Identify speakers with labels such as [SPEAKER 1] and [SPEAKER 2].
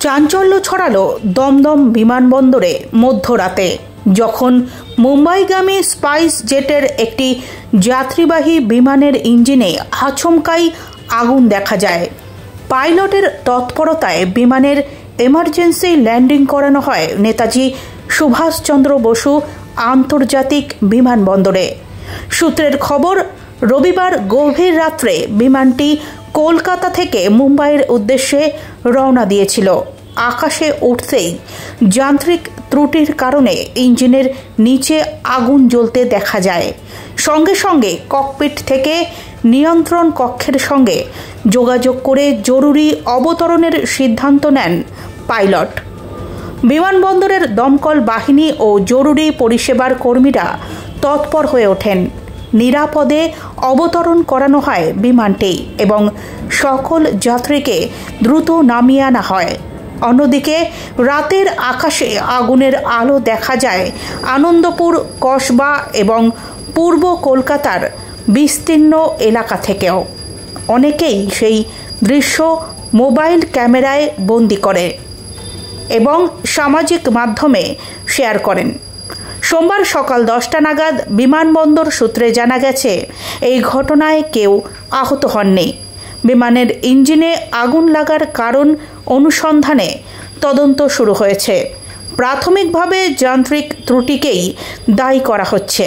[SPEAKER 1] চাঞ্চল্য ছড়ালো দমদম বিমানবন্দরে মধ্যরাতে যখন মুম্বাইগামী স্পাইস জেটের একটি যাত্রীবাহী বিমানের ইঞ্জিনে আচমকাই আগুন দেখা যায়। পাইলটের তৎপরতায় বিমানের এমার্জেন্সি ল্যান্ডিং করানো হয় নেতাজি সুভাষচন্দ্র বসু আন্তর্জাতিক বিমানবন্দরে। সূত্রের খবর, রবিবার গভীর রাত্রে বিমানটি কলকাতা থেকে মুম্বাইয়ের উদ্দেশ্যে রওনা দিয়েছিল। আকাশে উঠতেই যান্ত্রিক ত্রুটির কারণে ইঞ্জিনের নিচে আগুন জ্বলতে দেখা যায়। সঙ্গে সঙ্গে ককপিট থেকে নিয়ন্ত্রণ কক্ষের সঙ্গে যোগাযোগ করে জরুরি অবতরণের সিদ্ধান্ত নেন পাইলট। বিমানবন্দরের দমকল বাহিনী ও জরুরি পরিষেবার কর্মীরা তৎপর হয়ে ওঠেন। নিরাপদে অবতরণ করানো হয় বিমানটি এবং সকল যাত্রীকে দ্রুত নামিয়ে আনা হয়। অন্যদিকে রাতের আকাশে আগুনের আলো দেখা যায় আনন্দপুর কসবা এবং পূর্ব কলকাতার বিস্তীর্ণ এলাকা থেকেও। অনেকেই সেই দৃশ্য মোবাইল ক্যামেরায় বন্দি করে এবং সামাজিক মাধ্যমে শেয়ার করেন। সোমবার সকাল 10টা নাগাদ বিমানবন্দর সূত্রে জানা গেছে, এই ঘটনায় কেউ আহত হননি। বিমানের ইঞ্জিনে আগুন লাগার কারণ অনুসন্ধানে তদন্ত শুরু হয়েছে। প্রাথমিকভাবে যান্ত্রিক ত্রুটিকেই দায়ী করা হচ্ছে।